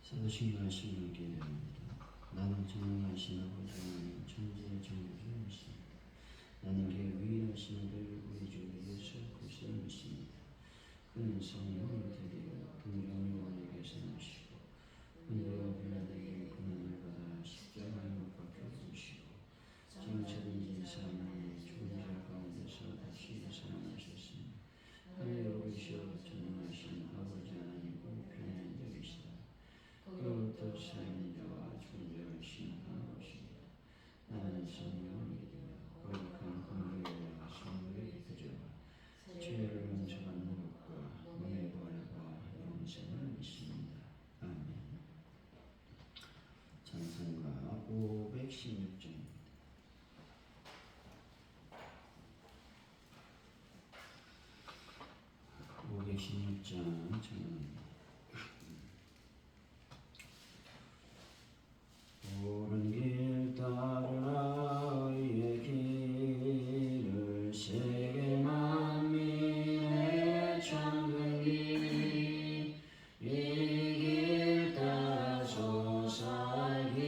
사도신경 말씀을 기도합니다. 나는 전능하신 아버지 하나님 천지의 창조주이시니 나는 그 유일하신 아들 우리 주 예수 그리스도를 믿습니다. 그는 성령을 데리고 동정 요한에게서 나시고 본디오 빌라도에게 고난을 받아 십자가에 못 박혀 죽으시고 장차든지 사망의 죽은 자 가운데서 다시 살아나셨으니 하늘에 오르시어 전능하신 아버지 하나님 우편에 앉으시다. 그로부터 살아있는 자와 죽은 자를 심판하러 오십니다. 나는 성령을 믿으며 거룩한 공의와 성도의 구조와 죄를 용서받는 것과 몸의 부활과 영생을 믿습니다. 아멘. 찬송가 516장입니다. 516장 찬양합니다. 옳은 길 따르라 의의 길을 세계 만민의 천국이 이 길 따라서 살기를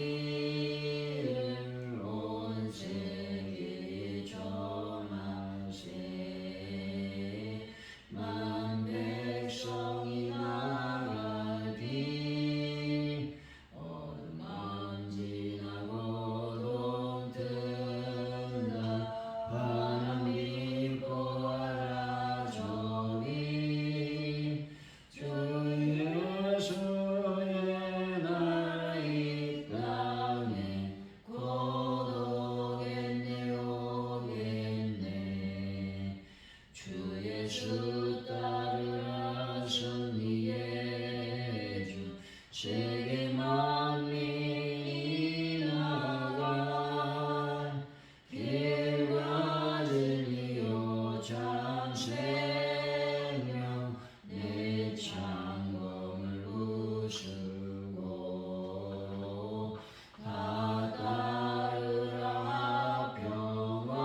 온 세계에 전하세 만 백성이 나가기 예수 따르라 승리의 주 세계 만민이 나가 길과 진리요 참 생명 내 창검을 부수고 다 따르라 평강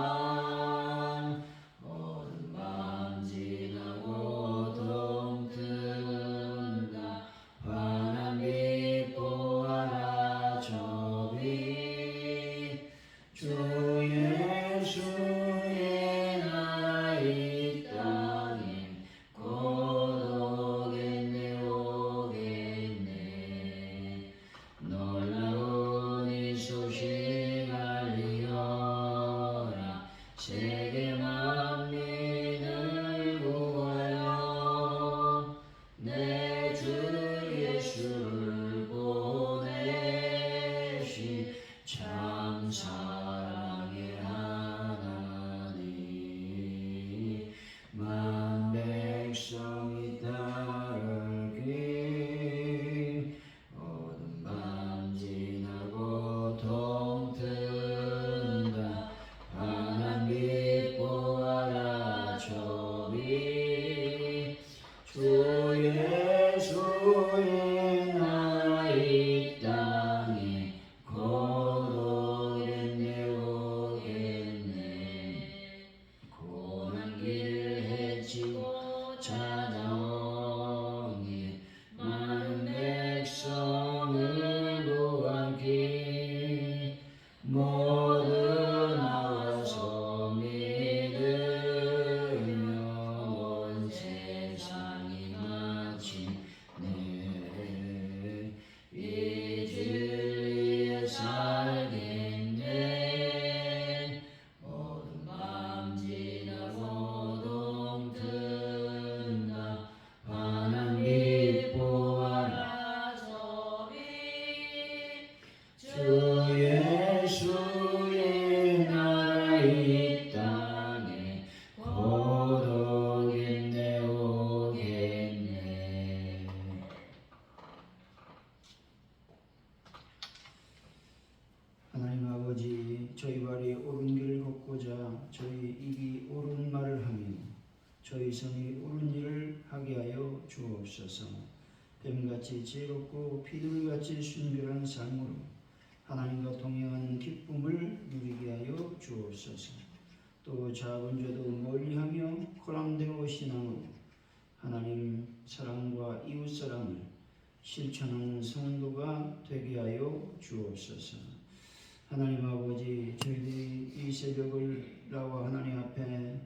어둠 밤 지나고 동튼다 환한 빛 보아라 저비 주 예수의 나라 이 땅에 곧 오겠네 오겠네 놀라운 이 소식 알리어라 세계 만민을 구하여 내 주 예수를 보내신 참 사랑의 하나님 만 백성이 따르기 어둠 밤 지나고 동튼다 환한 빛 보아라 저비 주 예수의 나라 이 땅에 곧 오겠네 오겠네 고난 길 헤치고 찾아오니 많은 백성을 구하기 모두 나와서 믿으며 온 세상이 마치네 이 진리에 살겠네 어둠 밤 지나고 동튼다 환한 빛 보아라 저비 주 예수의 나라 이 땅에 곧 오겠네 오겠네. 하나님 아버지 저희 발이 옳은 길을 걷고자 저희 입이 옳은 말을 하며 저희 손이 옳은 일을 하게 하여 주옵소서. 뱀같이 지혜롭고 비둘기같이 순결한 삶으로 하나님과 동행하는 기쁨을 누리게 하여 주옵소서. 또 작은 죄도 멀리하며 코랑되고 신앙으로 하나님 사랑과 이웃사랑을 실천하는 성도가 되게 하여 주옵소서. 하나님 아버지, 저희들이 이 새벽을 나와 하나님 앞에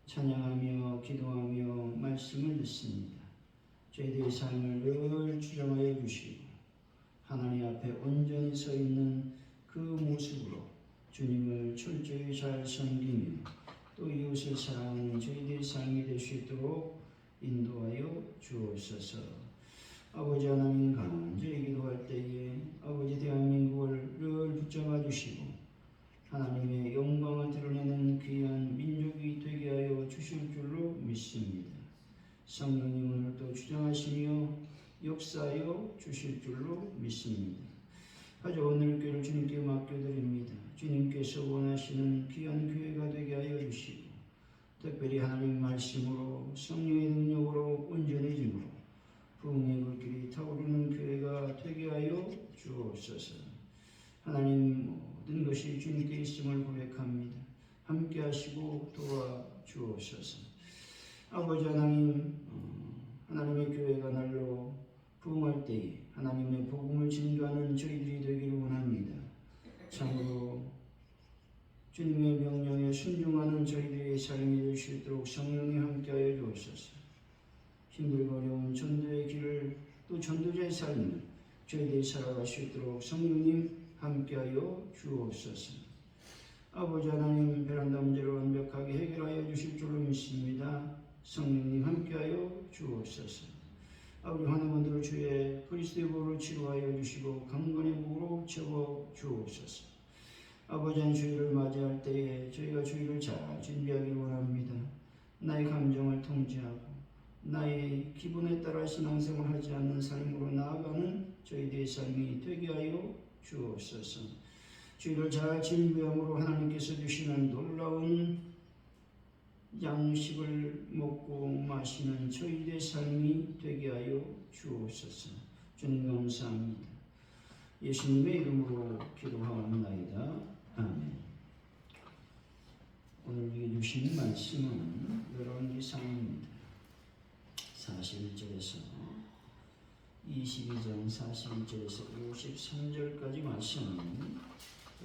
찬양하며 기도하며 말씀을 듣습니다. 저희들의 삶을 늘 주장하여 주시고 하나님 앞에 온전히 서 있는 그 모습으로 주님을 철저히 잘 섬기며 또 이웃을 사랑하는 저희들의 삶이 될 수 있도록 인도하여 주옵소서. 아버지 하나님, 간절히 기도할 때에 아버지 대한민국을 늘 붙잡아 주시고 하나님의 영광을 드러내는 귀한 민족이 되게 하여 주실 줄로 믿습니다. 성령님 오늘도 주장하시며 역사하여 주실 줄로 믿습니다. 가져 오늘 교회를 주님께 맡겨드립니다. 주님께서 원하시는 귀한 교회가 되게 하여 주시고 특별히 하나님 말씀으로 성령의 능력으로 온전해짐으로 부흥의 불길이 타오르는 교회가 되게 하여 주옵소서. 하나님 모든 것이 주님께 있음을 고백합니다. 함께 하시고 도와주옵소서. 아버지 하나님, 하나님의 교회가 날로 부흥할 때에 하나님의 복음을 증거하는 저희들이 되기를 원합니다. 참으로 주님의 명령에 순종하는 저희들의 삶이 될 수 있도록 성령이 함께하여 주옵소서. 힘들고 어려운 전도의 길을 또 전도자의 삶을 저희들이 살아갈 수 있도록 성령님 함께하여 주옵소서. 아버지 하나님, 베란다 문제를 완벽하게 해결하여 주실 줄로 믿습니다. 성령님 함께하여 주옵소서. 우리 환우분들 주의 그리스도의 복으로 치료하여 주시고 강건의 복으로 채워 주옵소서. 아버지 한 주일을 맞이할 때에 저희가 주일을 잘 준비하기를 원합니다. 나의 감정을 통제하고 나의 기분에 따라 신앙생활을 하지 않는 삶으로 나아가는 저희들의 삶이 되게 하여 주옵소서. 주일을 잘 준비함으로 하나님께서 주시는 놀라운 양식을 먹고 마시는 저희들의 삶이 되게 하여 주옵소서. 주님 감사합니다. 예수님의 이름으로 기도하옵나이다. 아멘. 오늘 우리에게 주신 말씀은 열왕기상입니다. 41절에서 22장 41절에서 53절까지 말씀은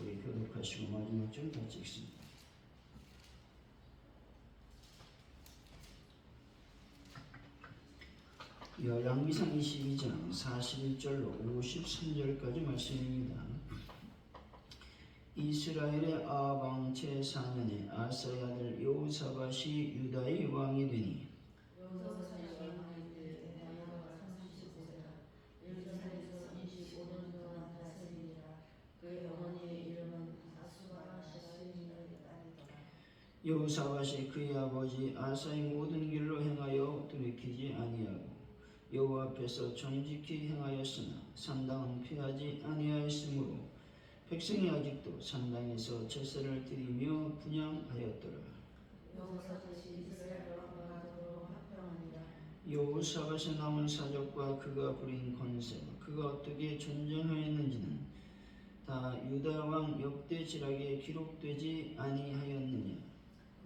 우리 교독하시고 마지막 절 같이 읽습니다. 열왕기상 22장 41절로 53절까지 말씀입니다. 이스라엘의 아방 제4년에 아사의 아들 여호사밧이 유다의 왕이 되니 여호사밧이 그의 아버지 아사의 모든 길로 행하여 돌이키지 아니하고 여호와 앞에서 정직히 행하였으나 산당은 피하지 아니하였으므로 백성이 아직도 산당에서 제사를 드리며 분향하였더라. 여호사밧의 남은 사적과 그가 부린 권세와 그가 어떻게 전쟁하였는지는 다 유다 왕 역대지락에 기록되지 아니하였느냐.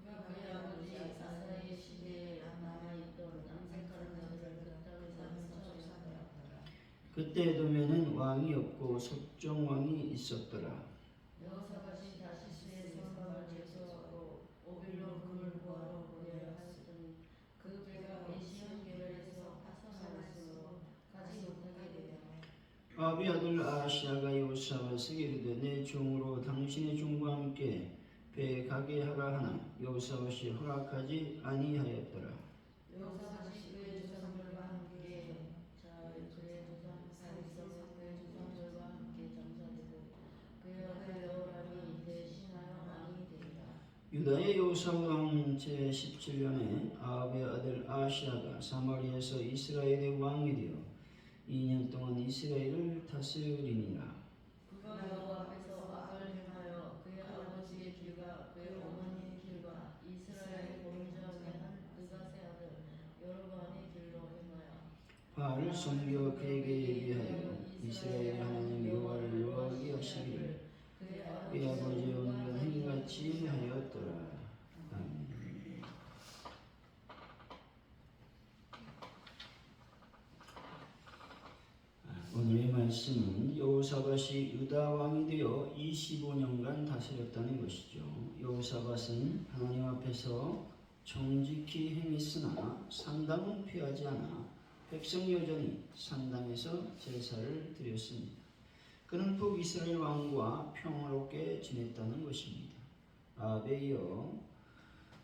그의 아버지 아사의 시대에 남아있던 남색하는 자들을 그 땅에서 처리하였더라. 그때 에돔에는 왕이 없고 속정왕이 있었더라. 여호사밧이 다시스의 성곽을 제거하고 오빌로 금을 구하러 보내려 하였더니 그 배가 에시온게별에서 파손하였으므로 가지 못하게 되며 아비 아들 아하시아가 여호사밧에게 이르되 내 종으로 당신의 종과 함께 배에 가게 하라 하나 여호사밧이 허락하지 아니하였더라. 여호사밧이 그의 조상들과 함께 그의 조상들과 함께 장사되고 그의 아들 여호람이 대신하여 왕이 되니라. 유다의 여호사왕 제17년에 아합의 아들 아하시아가 사마리아에서 이스라엘의 왕이 되어 2년 동안 이스라엘을 다스리니라. 그가 여호와 앞에서 악을 행하여 그의 아버지의 길과 그의 어머니의 길과 이스라엘의 범죄하게 한 느밧의 아들 여로보암의 길로 행하여 바알을 섬겨 그에게 예비하여 이스라엘의 하나님 여호와를 노하게 하시기를 그의 아버지의 온전한 행위같이 하였더라. 아멘. 말씀은 여호사밧이 유다 왕이 되어 25년간 다스렸다는 것이죠. 여호사밧은 하나님 앞에서 정직히 행했으나 산당은 피하지 않아 백성이 여전히 산당에서 제사를 드렸습니다. 그는 북이스라엘 왕과 평화롭게 지냈다는 것입니다. 아합에 이어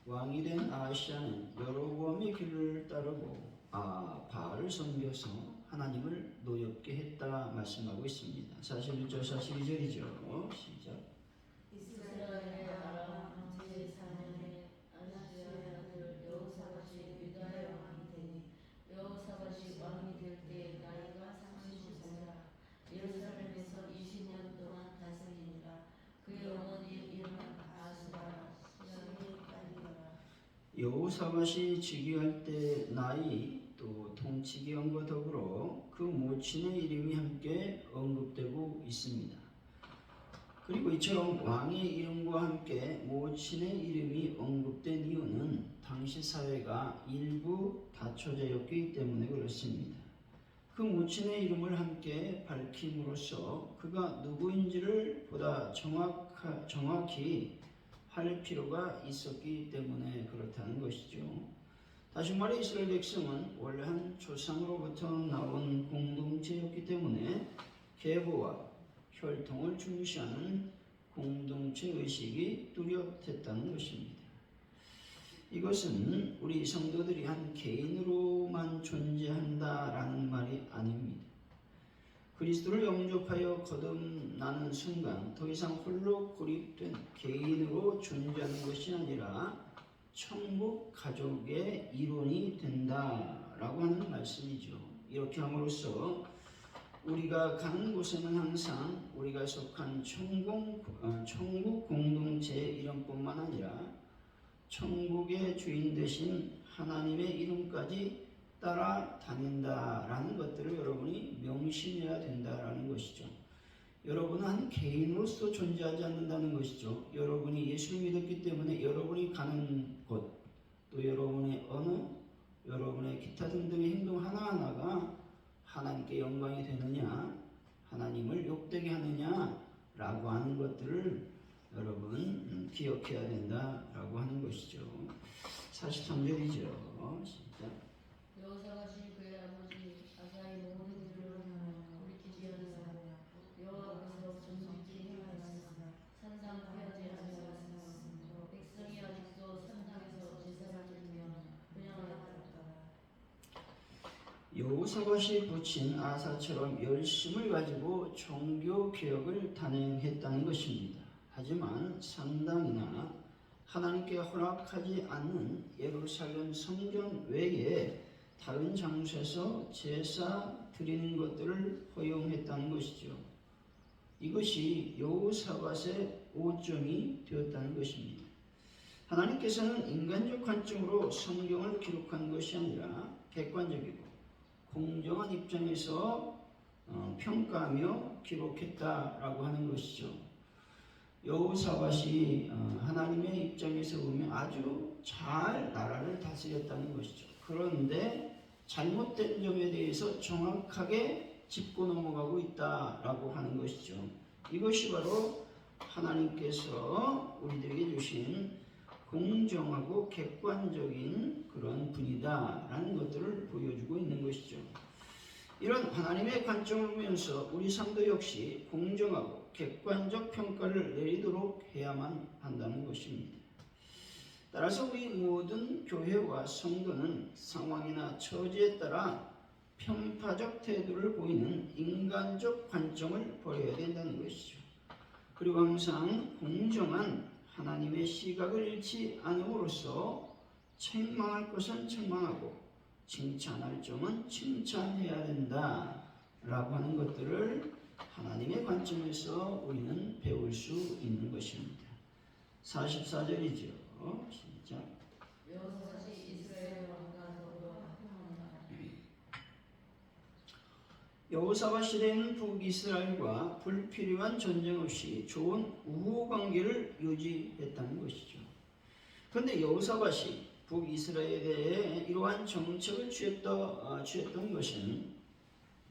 왕이 된 아하시야는 여로보암의 길을 따르고 바알을 섬겨서 하나님을 노엽게 했다 말씀하고 있습니다. 41절 42절이죠. 시작. 이스라엘의 아람 제4년에 아하시야의 아들 여호사밧이 유다의 왕이 되니 여호사밧이 왕이 될 때 나이가 35세라 예루살렘에서 20년 동안 다스리니라. 그의 어머니의 이름은 아스라 시작이 딸이더라. 여호사밧이 즉위할 때 나이 또 통치기원과 더불어 그 모친의 이름이 함께 언급되고 있습니다. 그리고 이처럼 왕의 이름과 함께 모친의 이름이 언급된 이유는 당시 사회가 일부 다처제였기 때문에 그렇습니다. 그 모친의 이름을 함께 밝힘으로써 그가 누구인지를 보다 정확히 할 필요가 있었기 때문에 그렇다는 것이죠. 다시 말해 이스라엘 백성은 원래 한 조상으로부터 나온 공동체였기 때문에 계보와 혈통을 중시하는 공동체 의식이 뚜렷했다는 것입니다. 이것은 우리 성도들이 한 개인으로만 존재한다라는 말이 아닙니다. 그리스도를 영접하여 거듭나는 순간 더 이상 홀로 고립된 개인으로 존재하는 것이 아니라 천국 가족의 일원이 된다라고 하는 말씀이죠. 이렇게 함으로써 우리가 가는 곳에는 항상 우리가 속한 천국 공동체의 이름뿐만 아니라 천국의 주인 되신 하나님의 이름까지 따라다닌다라는 것들을 여러분이 명심해야 된다라는 것이죠. 여러분은 한 개인으로서 존재하지 않는다는 것이죠. 여러분이 예수를 믿었기 때문에 여러분이 가는 곳, 또 여러분의 언어, 여러분의 기타 등등의 행동 하나하나가 하나님께 영광이 되느냐, 하나님을 욕되게 하느냐라고 하는 것들을 여러분 기억해야 된다라고 하는 것이죠. 43절이죠. 시작. 여호사밧이 그의 아버지 아사의 모든 일을 돌이키지 않으며 여호와 앞에서 정직히 행하였으나 산당 피하지 아니하였으므로 백성이 아직도 산당에서 제사를 드리며 분향하였더라. 여호사밧이 부친 아사처럼 열심을 가지고 종교 개혁을 단행했다는 것입니다. 하지만 산당이나 하나님께 허락하지 않는 예루살렘 성전 외에 다른 장소에서 제사 드리는 것들을 허용했다는 것이죠. 이것이 여호사밧의 오점이 되었다는 것입니다. 하나님께서는 인간적 관점으로 성경을 기록한 것이 아니라 객관적이고 공정한 입장에서 평가하며 기록했다라고 하는 것이죠. 여호사밧이 하나님의 입장에서 보면 아주 잘 나라를 다스렸다는 것이죠. 그런데 잘못된 점에 대해서 정확하게 짚고 넘어가고 있다라고 하는 것이죠. 이것이 바로 하나님께서 우리들에게 주신 공정하고 객관적인 그런 분이다라는 것들을 보여주고 있는 것이죠. 이런 하나님의 관점을 보면서 우리 삶도 역시 공정하고 객관적 평가를 내리도록 해야만 한다는 것입니다. 따라서 우리 모든 교회와 성도는 상황이나 처지에 따라 편파적 태도를 보이는 인간적 관점을 버려야 된다는 것이죠. 그리고 항상 공정한 하나님의 시각을 잃지 않음으로써 책망할 것은 책망하고 칭찬할 점은 칭찬해야 된다라고 하는 것들을 하나님의 관점에서 우리는 배울 수 있는 것입니다. 44절이죠. 시작. 여호사밧이 이스라엘 왕과 더불어 합병하니라. 여호사밧 시대에는 북이스라엘과 불필요한 전쟁 없이 좋은 우호 관계를 유지했다는 것이죠. 그런데 여호사밧이 북이스라엘에 대해 이러한 정책을 취했던 것은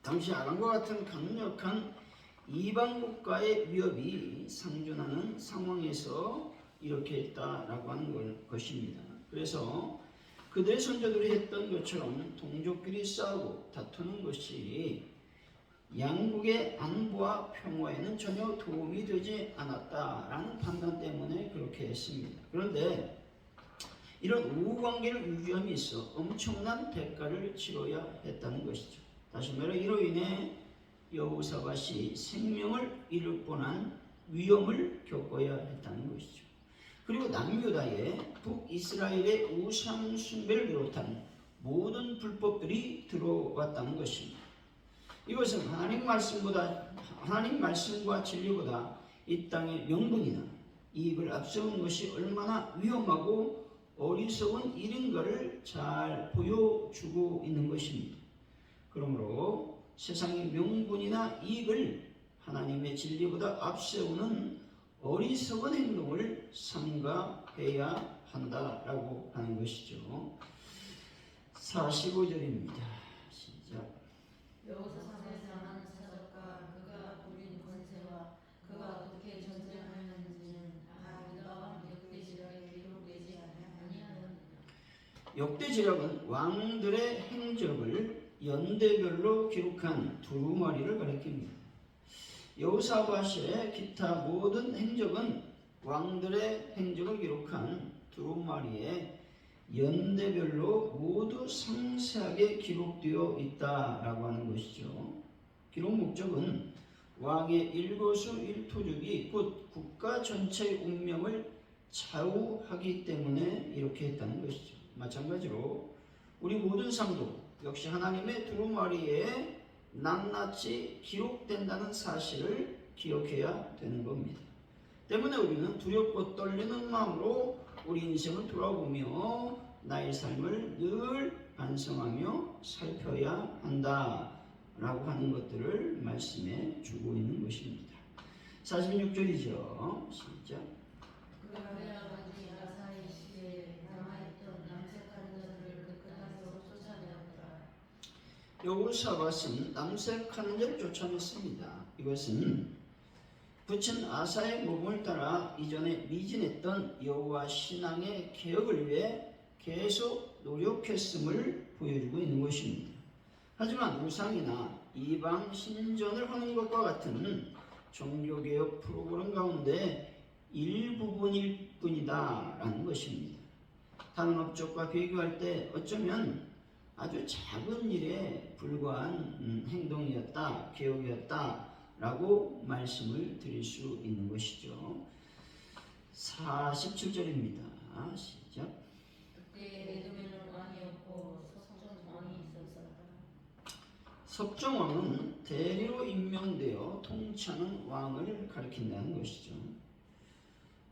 당시 아람과 같은 강력한 이방 국가의 위협이 상존하는 상황에서 이렇게 했다라고 하는 것입니다. 그래서 그들의 선조들이 했던 것처럼 동족끼리 싸우고 다투는 것이 양국의 안보와 평화에는 전혀 도움이 되지 않았다라는 판단 때문에 그렇게 했습니다. 그런데 이런 우호관계를 유지함에 있어 엄청난 대가를 치러야 했다는 것이죠. 다시 말해 이로 인해 여호사밧이 생명을 잃을 뻔한 위험을 겪어야 했다는 것이죠. 그리고 남유다에 북이스라엘의 우상 숭배를 비롯한 모든 불법들이 들어왔다는 것입니다. 이것은 하나님 말씀과 진리보다 이 땅의 명분이나 이익을 앞세우는 것이 얼마나 위험하고 어리석은 일인가를 잘 보여주고 있는 것입니다. 그러므로 세상의 명분이나 이익을 하나님의 진리보다 앞세우는 어리석은 행동을 삼가해야 한다라고 하는 것이죠. 45절입니다. 시작. 여호사밧의 장한 사적과 그가 부린 권세와 그가 어떻게 전쟁하였는지는 다 유다와 역대지략에 기록되지 아니하였느냐. 역대지략은 왕들의 행적을 연대별로 기록한 두루마리를 가리킵니다. 여호사밧의 기타 모든 행적은 왕들의 행적을 기록한 두루마리에 연대별로 모두 상세하게 기록되어 있다라고 하는 것이죠. 기록 목적은 왕의 일거수일투족이 곧 국가 전체의 운명을 좌우하기 때문에 이렇게 했다는 것이죠. 마찬가지로 우리 모든 삶도 역시 하나님의 두루마리에 낱낱이 기록된다는 사실을 기억해야 되는 겁니다. 때문에 우리는 두렵고 떨리는 마음으로 우리 인생을 돌아보며 나의 삶을 늘 반성하며 살펴야 한다라고 하는 것들을 말씀해 주고 있는 것입니다. 46절이죠. 시작. 그가 그의 아버지 아사의 시대에 남아있던 남색한 자들을 그 끝에서 쫓아내었더라. 여호사밧은 남색하는 자를 쫓아냈습니다. 이것은 부친 아사의 모범을 따라 이전에 미진했던 여호와 신앙의 개혁을 위해 계속 노력했음을 보여주고 있는 것입니다. 하지만 우상이나 이방 신전을 하는 것과 같은 종교개혁 프로그램 가운데 일부분일 뿐이다 라는 것입니다. 다른 업적과 비교할 때 어쩌면 아주 작은 일에 불과한 행동이었다, 개혁이었다 라고 말씀을 드릴 수 있는 것이죠. 47절입니다. 시작. 그때 에돔에는 왕이 없고 석정 왕이 있었다. 석정왕은 대리로 임명되어 통치하는 왕을 가리킨다는 것이죠.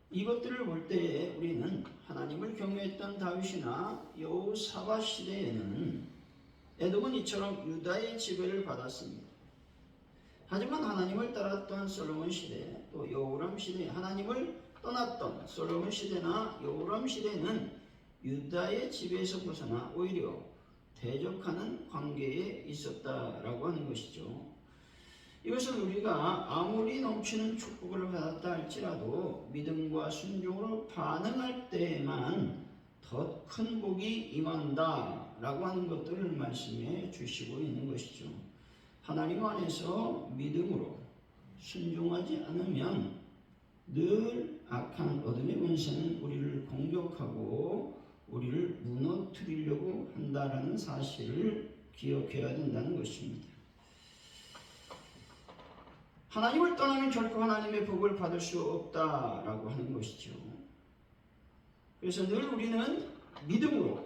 이것들을 볼 때에 우리는 하나님을 경외했던 다윗이나 여호사밧 시대에는 에돔은 이처럼 유다의 지배를 받았습니다. 하지만 하나님을 따랐던 솔로몬 시대, 또 여호람 시대, 하나님을 떠났던 솔로몬 시대나 여호람 시대는 유다의 지배에서 벗어나 오히려 대적하는 관계에 있었다라고 하는 것이죠. 이것은 우리가 아무리 넘치는 축복을 받았다 할지라도 믿음과 순종으로 반응할 때에만 더 큰 복이 임한다라고 하는 것들을 말씀해 주시고 있는 것이죠. 하나님 안에서 믿음으로 순종하지 않으면 늘 악한 어둠의 권세는 우리를 공격하고 우리를 무너뜨리려고 한다라는 사실을 기억해야 된다는 것입니다. 하나님을 떠나면 결코 하나님의 복을 받을 수 없다라고 하는 것이죠. 그래서 늘 우리는 믿음으로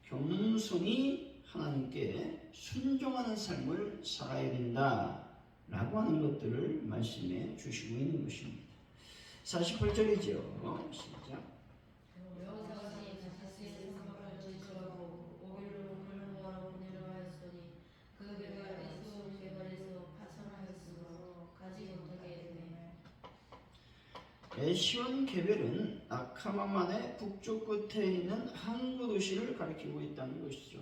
겸손히 하나님께 순종하는 삶을 살아야 된다라고 하는 것들을 말씀해 주시고 있는 것입니다. 48절이죠. 시작. 여호사밧이 다시스의 성곽을 질주하고 오빌로 물러가러 보내려 하였으니 그 배가 에스온 개발에서 파선하였으므로 가지 못하게 되매. 에시온 게벨은 아카마만의 북쪽 끝에 있는 항구 도시를 가리키고 있다는 것이죠.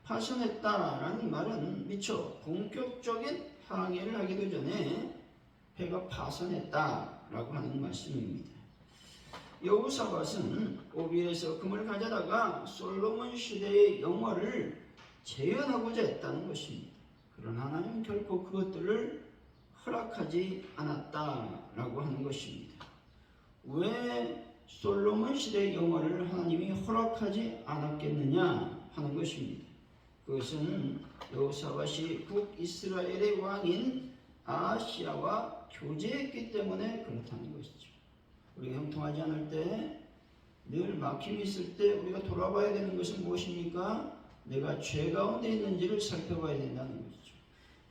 파손했다라는 말은 미처 본격적인 항해를 하기도 전에 배가 파손했다라고 하는 말씀입니다. 여호사밧은 오빌에서 금을 가져다가 솔로몬 시대의 영화를 재현하고자 했다는 것입니다. 그러나 하나님은 결코 그것들을 허락하지 않았다라고 하는 것입니다. 왜 솔로몬 시대의 영화를 하나님이 허락하지 않았겠느냐 하는 것입니다. 그것은 여호사밧이 북이스라엘의 왕인 아하시야와 교제했기 때문에 그렇다는 것이죠. 우리가 형통하지 않을 때, 늘 막힘이 있을 때 우리가 돌아봐야 되는 것은 무엇입니까? 내가 죄 가운데 있는지를 살펴봐야 된다는 것이죠.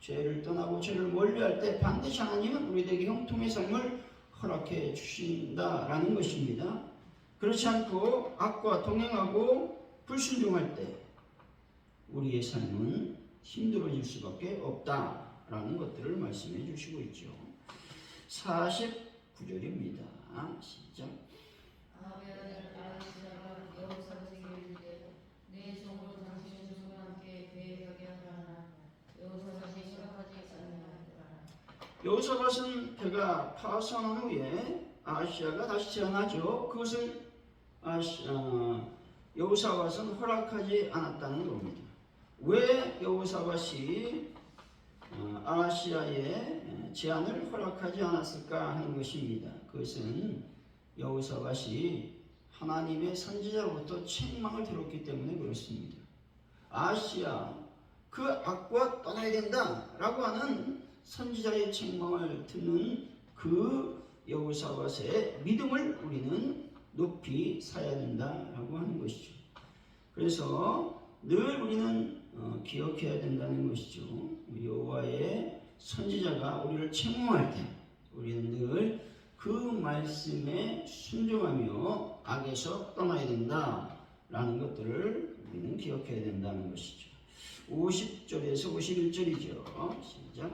죄를 떠나고 죄를 멀리할 때 반드시 하나님은 우리에게 형통의 삶을 허락해 주신다라는 것입니다. 그렇지 않고 악과 동행하고 불순종할 때 우리의 삶은 힘들어질 수밖에 없다라는 것들을 말씀해 주시고 있죠. 49절입니다. 시작. 아합의 아들 아하시야가 여호사밧에게 이르되 내 종으로 당신의 종과 함께 배에 가게 하라. 여호사밧이 허락하지 아니하더라. 여호사밧은 배가 파손한 후에 아하시야가 다시 태어나죠. 그것을 여호사밧은 허락하지 않았다는 겁니다. 왜 여호사밧이 아하시야의 제안을 허락하지 않았을까 하는 것입니다. 그것은 여호사밧이 하나님의 선지자로부터 책망을 들었기 때문에 그렇습니다. 아하시야, 그 악과 떠나야 된다 라고 하는 선지자의 책망을 듣는 그 여호사밧의 믿음을 우리는 높이 사야 된다라고 하는 것이죠. 그래서 늘 우리는 기억해야 된다는 것이죠. 여호와의 선지자가 우리를 책망할 때 우리는 늘 그 말씀에 순종하며 악에서 떠나야 된다라는 것들을 우리는 기억해야 된다는 것이죠. 50절에서 51절이죠. 시작.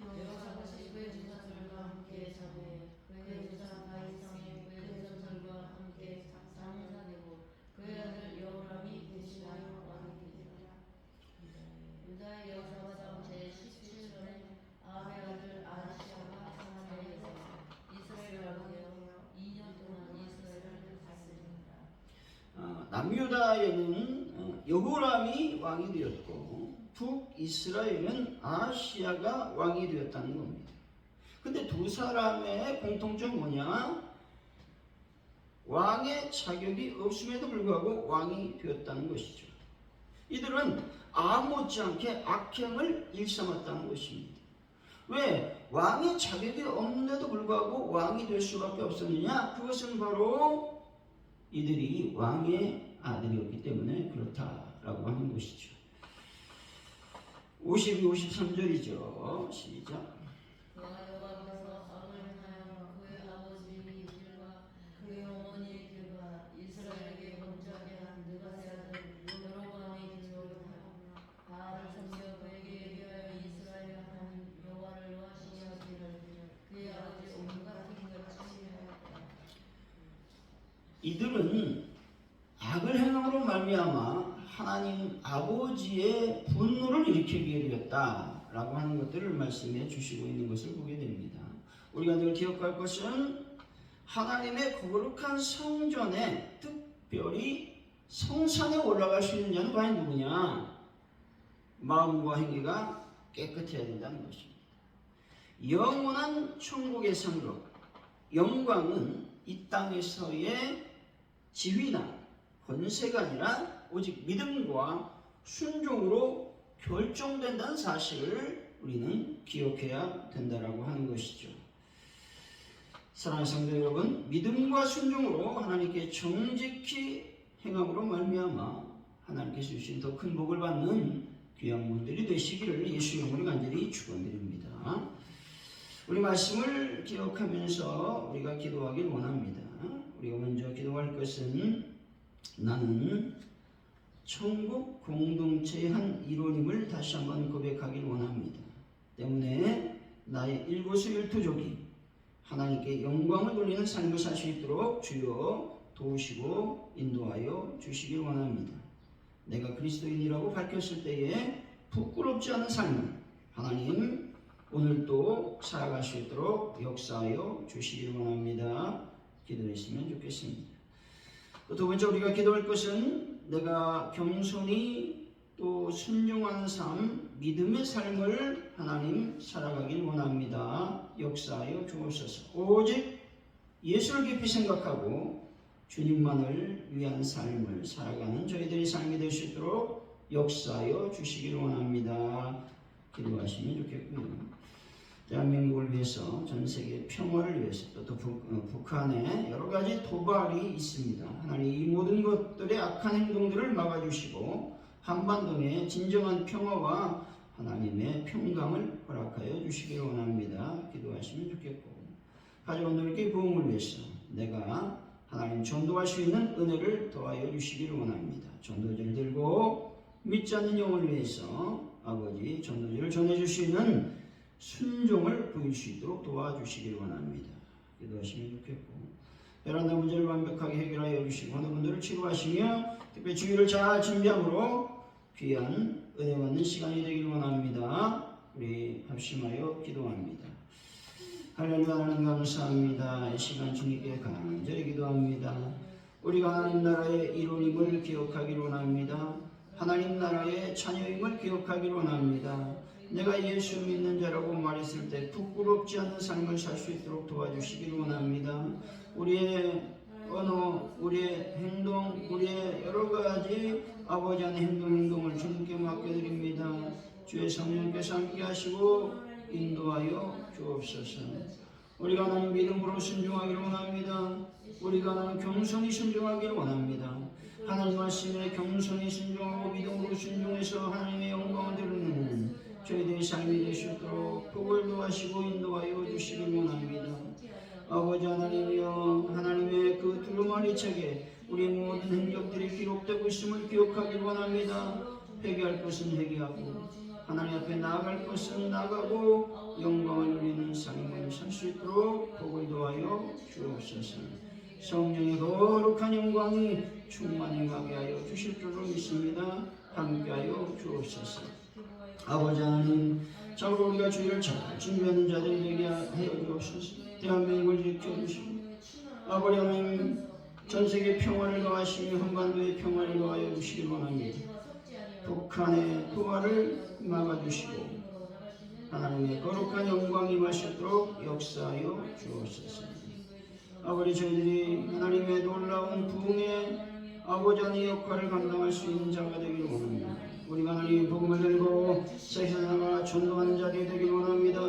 여호사밧이 그의 조상들과 함께 자매 그의 조상 다윗상에 그의 조상들과 함께 장사되고 그의 아들 여호람이 대신하여 왕이 되니라. 유다의 여호사밧 제17년에 아합의 아들 아하시야가 사마리아에서 이스라엘 왕이 되어 2년 동안 이스라엘을 다스립니다. 남유다에는 여호람이 왕이 되었고 북이스라엘은 아하시야가 왕이 되었다는 겁니다. 근데 두 사람의 공통점이 뭐냐? 왕의 자격이 없음에도 불구하고 왕이 되었다는 것이죠. 이들은 아합 못지않게 악행을 일삼았다는 것입니다. 왜? 왕의 자격이 없는데도 불구하고 왕이 될 수밖에 없었느냐? 그것은 바로 이들이 왕의 아들이었기 때문에 그렇다라고 하는 것이죠. 52, 53절이죠. 시작. 그가 여호와 앞에서 악을 행하여 그의 아버지 길과 그의 어머니의 길과 이스라엘에게 범죄하게 한 느바세 아들 여로보암의 길로 행하여 바알을 섬겨 그에게 예비하여 이스라엘 하나님 여호와를 노하시게 하기를 그의 아버지 온갖 행위같이 행하였다. 이들은 악을 행함으로 말미암아 하나님 아버지의 분노를 일으키게 되었다라고 하는 것들을 말씀해 주시고 있는 것을 보게 됩니다. 우리가 늘 기억할 것은 하나님의 거룩한 성전에, 특별히 성산에 올라갈 수 있는 자는 과연 누구냐? 마음과 행위가 깨끗해야 된다는 것입니다. 영원한 천국의 상급, 영광은 이 땅에서의 지위나 권세가 아니라 오직 믿음과 순종으로 결정된다는 사실을 우리는 기억해야 된다라고 하는 것이죠. 사랑하는 성도 여러분, 믿음과 순종으로 하나님께 정직히 행함으로 말미암아 하나님께서 주신 더 큰 복을 받는 귀한 분들이 되시기를 예수 이름으로 간절히 축원드립니다. 우리 말씀을 기억하면서 우리가 기도하길 원합니다. 우리가 먼저 기도할 것은 나는 천국 공동체의 한 일원임을 다시 한번 고백하길 원합니다. 때문에 나의 일거수일투족이 하나님께 영광을 돌리는 삶을 살 수 있도록 주여 도우시고 인도하여 주시길 원합니다. 내가 그리스도인이라고 밝혔을 때에 부끄럽지 않은 삶을 하나님 오늘도 살아갈 수 있도록 역사하여 주시길 원합니다. 기도했으면 좋겠습니다. 또 두 번째 우리가 기도할 것은 내가 겸손히 또 순종하는 삶, 믿음의 삶을 하나님 살아가길 원합니다. 역사하여 주옵소서. 오직 예수를 깊이 생각하고 주님만을 위한 삶을 살아가는 저희들의 삶이 될 수 있도록 역사하여 주시길 원합니다. 기도하시면 좋겠고요. 대한민국을 위해서, 전 세계 평화를 위해서, 또 북한에 여러 가지 도발이 있습니다. 하나님 이 모든 것들의 악한 행동들을 막아주시고 한반도의 진정한 평화와 하나님의 평강을 허락하여 주시길 원합니다. 기도하시면 좋겠고, 가족들에게 부흥을 위해서 내가 하나님 전도할 수 있는 은혜를 더하여 주시기를 원합니다. 전도지를 들고 믿지 않는 영혼을 위해서 아버지 전도지를 전해줄 수 있는 순종을 보일 수 있도록 도와주시길 원합니다. 기도하시면 좋겠고, 베란다 문제를 완벽하게 해결하여 주시고 어느 분들을 치료하시며 특별히 주의를 잘 준비함으로 귀한 은혜 받는 시간이 되길 원합니다. 우리 합심하여 기도합니다. 할렐루야. 하나님 감사합니다. 이 시간 주님께 간절히 기도합니다. 우리가 하나님 나라의 일원임을 기억하길 원합니다. 하나님 나라의 자녀임을 기억하길 원합니다. 내가 예수 믿는 자라고 말했을 때 부끄럽지 않는 삶을 살 수 있도록 도와주시길 원합니다. 우리의 언어, 우리의 행동, 우리의 여러 가지 아버지 안의 행동을 주님께 맡겨드립니다. 주의 성령께서 함께 하시고 인도하여 주옵소서. 우리가 하나님 믿음으로 순종하기를 원합니다. 우리가 하나님 겸손히 순종하기를 원합니다. 하나님 말씀에 겸손히 순종하고 믿음으로 순종해서 하나님의 영광을 드리는 저희들의 삶이 될 수 있도록 복을 도하시고 인도하여 주시길 원합니다. 아버지 하나님이여, 하나님의 그 두루마리 책에 우리 모든 행적들이 기록되고 있음을 기억하길 원합니다. 회개할 것은 회개하고 하나님 앞에 나아갈 것은 나아가고 영광을 누리는 삶을 살 수 있도록 복을 도하여 주옵소서. 성령의 거룩한 영광이 충만히 가게 하여 주실 줄로 믿습니다. 함께하여 주옵소서. 아버지 하나님, 참으로 우리가 주의를 잘 준비하는 자들이 되게 하여 주옵소서. 대한민국을 지켜주시고 아버지 하나님, 전세계 평화를 더하시며 한반도의 평화를 더하여 주시길 원합니다. 북한의 도발을 막아주시고 하나님의 거룩한 영광이 임하시도록 역사하여 주옵소서. 아버지, 저희들이 하나님의 놀라운 부흥의 아버지 하나님의 역할을 감당할 수 있는 자가 되기를 원합니다. 우리가 하나님의 복음을 들고 세상에 나가 전도하는 자들이 되기를 원합니다.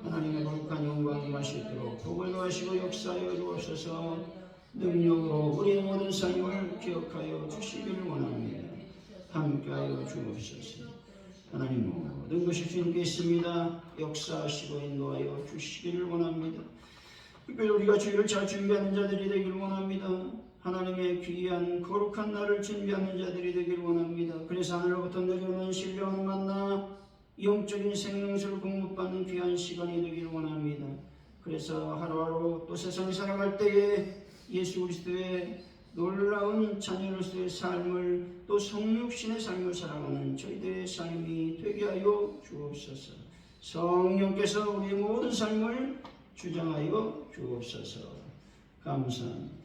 하나님의 거룩한 영광이 임하시도록 복을 더하시고 역사하여 주옵소서. 능력으로 우리의 모든 삶을 기억하여 주시기를 원합니다. 함께하여 주옵소서. 하나님 모든 것이 주님께 있습니다. 역사하시고 인도하여 주시기를 원합니다. 특별히 우리가 주의를 잘 준비하는 자들이 되기를 원합니다. 하나님의 귀한 거룩한 날을 준비하는 자들이 되기를 원합니다. 그래서 하늘로부터 내려오는 신령한 만나 영적인 생명수를 공급받는 귀한 시간이 되기를 원합니다. 그래서 하루하루 또 세상에 살아갈 때에 예수 그리스도의 놀라운 자녀로서의 삶을 또 성육신의 삶을 살아가는 저희들의 삶이 되게 하여 주옵소서. 성령께서 우리의 모든 삶을 주장하여 주옵소서. 감사합니다.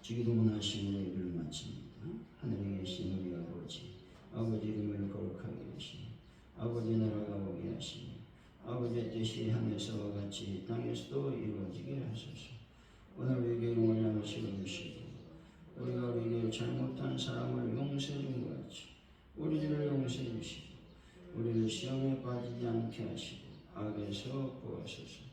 주기도문 하시는 예배를 마칩니다. 하늘에 계신 우리 아버지 이름을 거룩하게 하시니 아버지 나라가 오게 하시니 아버지의 뜻이 하늘에서와 같이 땅에서도 이루어지게 하소서. 오늘 우리에게 영원한 음식을 주시고 우리가 우리에게 잘못한 사람을 용서해 준 것 같이 우리들을 용서해 주시고 우리를 시험에 빠지지 않게 하시고 악에서 구하소서.